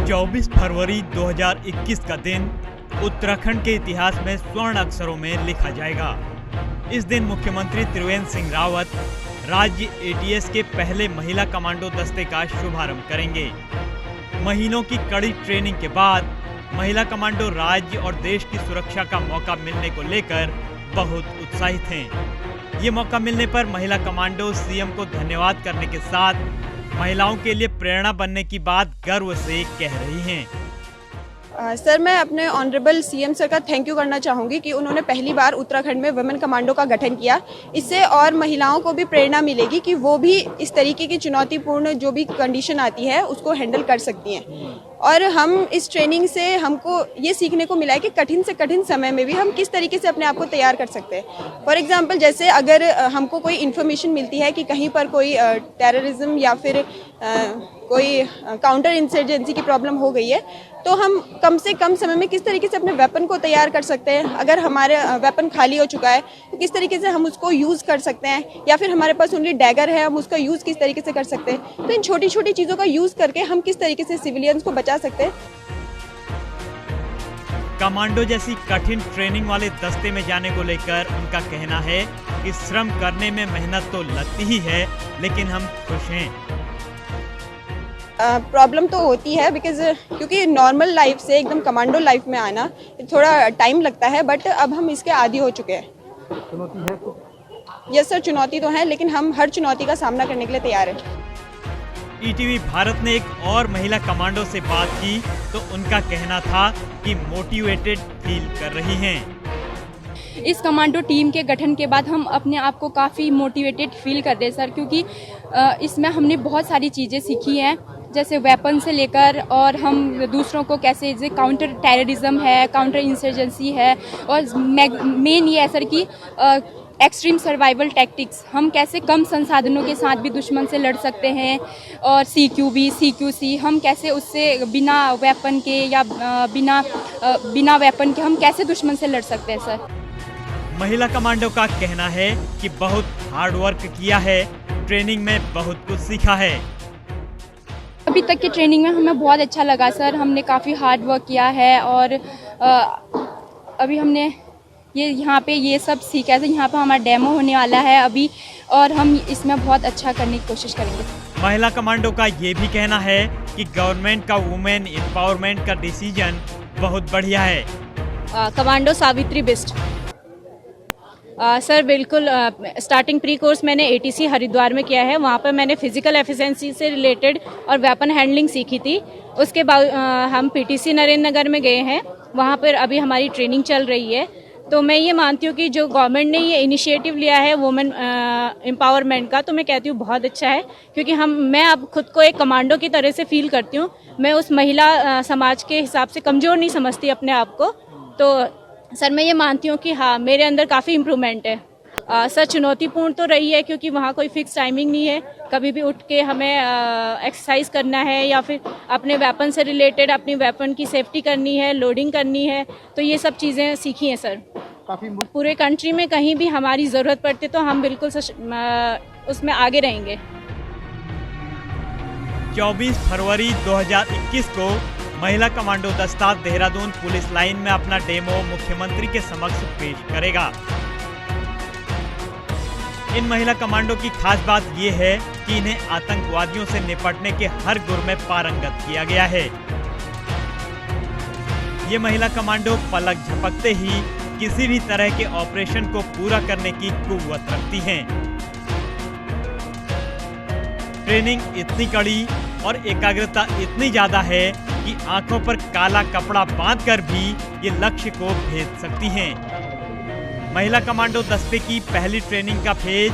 24 फरवरी 2021 का दिन उत्तराखंड के इतिहास में स्वर्ण अक्षरों में लिखा जाएगा। इस दिन मुख्यमंत्री त्रिवेंद्र सिंह रावत राज्य एटीएस के पहले महिला कमांडो दस्ते का शुभारंभ करेंगे। महीनों की कड़ी ट्रेनिंग के बाद महिला कमांडो राज्य और देश की सुरक्षा का मौका मिलने को लेकर बहुत उत्साहित हैं। ये मौका मिलने पर महिला कमांडो सीएम को धन्यवाद करने के साथ महिलाओं के लिए प्रेरणा बनने की बात गर्व से कह रही हैं। सर, मैं अपने ऑनरेबल सीएम सर का थैंक यू करना चाहूँगी कि उन्होंने पहली बार उत्तराखंड में वुमेन कमांडो का गठन किया। इससे और महिलाओं को भी प्रेरणा मिलेगी कि वो भी इस तरीके की चुनौतीपूर्ण जो भी कंडीशन आती है उसको हैंडल कर सकती हैं। और हम इस ट्रेनिंग से हमको ये सीखने को मिला है कि कठिन से कठिन समय में भी हम किस तरीके से अपने आप को तैयार कर सकते हैं। फॉर एग्जांपल, जैसे अगर हमको कोई इन्फॉर्मेशन मिलती है कि कहीं पर कोई टेररिज्म या फिर कोई काउंटर इंसर्जेंसी की प्रॉब्लम हो गई है, तो हम कम से कम समय में किस तरीके से अपने वेपन को तैयार कर सकते हैं। अगर हमारे वेपन खाली हो चुका है तो किस तरीके से हम उसको यूज़ कर सकते हैं, या फिर हमारे पास ओनली डैगर है, हम उसका यूज़ किस तरीके से कर सकते हैं। तो इन छोटी छोटी चीज़ों का यूज़ करके हम किस तरीके से सिविलियंस को बचा सकते हैं। कमांडो जैसी कठिन ट्रेनिंग वाले दस्ते में जाने को लेकर उनका कहना है कि श्रम करने में मेहनत तो लगती ही है, लेकिन हम खुश हैं। प्रॉब्लम तो होती है क्योंकि नॉर्मल लाइफ से एकदम कमांडो लाइफ में आना थोड़ा टाइम लगता है, बट अब हम इसके आदी हो चुके हैं। चुनौती है तो? यस सर, चुनौती तो है, लेकिन हम हर चुनौती का सामना करने के लिए तैयार हैं। ईटीवी भारत ने एक और महिला कमांडो से बात की तो उनका कहना था कि मोटिवेटेड फील कर रही हैं। इस कमांडो टीम के गठन के बाद हम अपने आप को काफ़ी मोटिवेटेड फील कर रहे हैं सर, क्योंकि इसमें हमने बहुत सारी चीज़ें सीखी हैं, जैसे वेपन से लेकर और हम दूसरों को कैसे, जैसे काउंटर टेररिज्म है, काउंटर इंसर्जेंसी है, और मेन ये है सर कि एक्सट्रीम सर्वाइवल टैक्टिक्स, हम कैसे कम संसाधनों के साथ भी दुश्मन से लड़ सकते हैं, और CQB, CQC, हम कैसे उससे बिना वेपन के या बिना वेपन के हम कैसे दुश्मन से लड़ सकते हैं सर। महिला कमांडो का कहना है कि बहुत हार्ड वर्क किया है, ट्रेनिंग में बहुत कुछ सीखा है। अभी तक की ट्रेनिंग में हमें बहुत अच्छा लगा सर, हमने काफ़ी हार्ड वर्क किया है, और अभी हमने यहाँ पे ये सब सीखा है। यहाँ पर हमारा डेमो होने वाला है अभी, और हम इसमें बहुत अच्छा करने की कोशिश करेंगे। महिला कमांडो का ये भी कहना है कि गवर्नमेंट का वुमेन एम्पावरमेंट का डिसीजन बहुत बढ़िया है। कमांडो सावित्री बिस्ट सर, बिल्कुल। स्टार्टिंग प्री कोर्स मैंने ATC हरिद्वार में किया है। वहाँ पर मैंने फिजिकल एफिशिएंसी से रिलेटेड और वेपन हैंडलिंग सीखी थी। उसके बाद हम PTC नरेंद्र नगर में गए हैं, वहाँ पर अभी हमारी ट्रेनिंग चल रही है। तो मैं ये मानती हूँ कि जो गवर्नमेंट ने ये इनिशिएटिव लिया है वुमेन एम्पावरमेंट का, तो मैं कहती हूँ बहुत अच्छा है, क्योंकि मैं अब खुद को एक कमांडो की तरह से फील करती हूँ। मैं उस महिला समाज के हिसाब से कमज़ोर नहीं समझती अपने आप को। तो सर, मैं ये मानती हूँ कि हाँ, मेरे अंदर काफ़ी इम्प्रूवमेंट है। सर, चुनौतीपूर्ण तो रही है, क्योंकि वहाँ कोई फिक्स टाइमिंग नहीं है। कभी भी उठ के हमें एक्सरसाइज करना है, या फिर अपने वेपन से रिलेटेड अपनी वेपन की सेफ्टी करनी है, लोडिंग करनी है। तो ये सब चीज़ें सीखी हैं सर। काफ़ी पूरे कंट्री में कहीं भी हमारी ज़रूरत पड़ती तो हम बिल्कुल उसमें आगे रहेंगे। 24 फरवरी 2021 को महिला कमांडो दस्ता देहरादून पुलिस लाइन में अपना डेमो मुख्यमंत्री के समक्ष पेश करेगा। इन महिला कमांडो की खास बात ये है कि इन्हें आतंकवादियों से निपटने के हर गुर में पारंगत किया गया है। ये महिला कमांडो पलक झपकते ही किसी भी तरह के ऑपरेशन को पूरा करने की कुव्वत रखती हैं। ट्रेनिंग इतनी कड़ी और एकाग्रता इतनी ज्यादा है कि आंखों पर काला कपड़ा बांधकर भी ये लक्ष्य को भेद सकती हैं। महिला कमांडो दस्ते की पहली ट्रेनिंग का फेज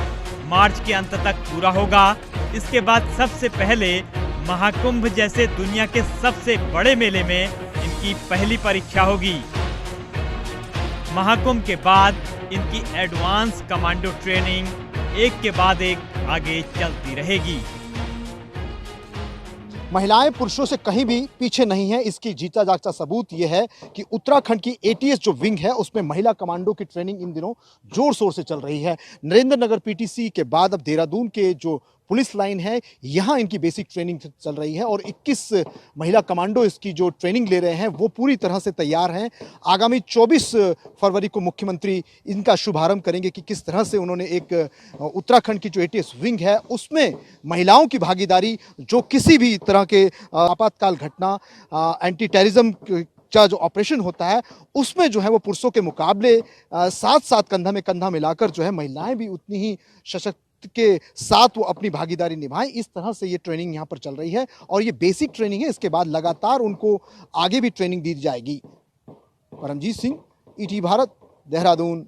मार्च के अंत तक पूरा होगा। इसके बाद सबसे पहले महाकुंभ जैसे दुनिया के सबसे बड़े मेले में इनकी पहली परीक्षा होगी। महाकुंभ के बाद इनकी एडवांस कमांडो ट्रेनिंग एक के बाद एक आगे चलती रहेगी। महिलाएं पुरुषों से कहीं भी पीछे नहीं है। इसकी जीता जागता सबूत यह है कि उत्तराखंड की ATS जो विंग है उसमें महिला कमांडो की ट्रेनिंग इन दिनों जोर शोर से चल रही है। नरेंद्र नगर PTC के बाद अब देहरादून के जो पुलिस लाइन है, यहाँ इनकी बेसिक ट्रेनिंग चल रही है और 21 महिला कमांडो इसकी जो ट्रेनिंग ले रहे हैं वो पूरी तरह से तैयार हैं। आगामी 24 फरवरी को मुख्यमंत्री इनका शुभारंभ करेंगे कि किस तरह से उन्होंने एक उत्तराखंड की जो एटीएस विंग है उसमें महिलाओं की भागीदारी, जो किसी भी तरह के आपातकाल घटना, एंटी टेररिज्म का जो ऑपरेशन होता है उसमें जो है वो पुरुषों के मुकाबले साथ साथ कंधा में कंधा मिलाकर जो है महिलाएं भी उतनी ही सशक्त के साथ वो अपनी भागीदारी निभाएं। इस तरह से ये ट्रेनिंग यहाँ पर चल रही है और ये बेसिक ट्रेनिंग है। इसके बाद लगातार उनको आगे भी ट्रेनिंग दी जाएगी। परमजीत सिंह, ईटी भारत, देहरादून।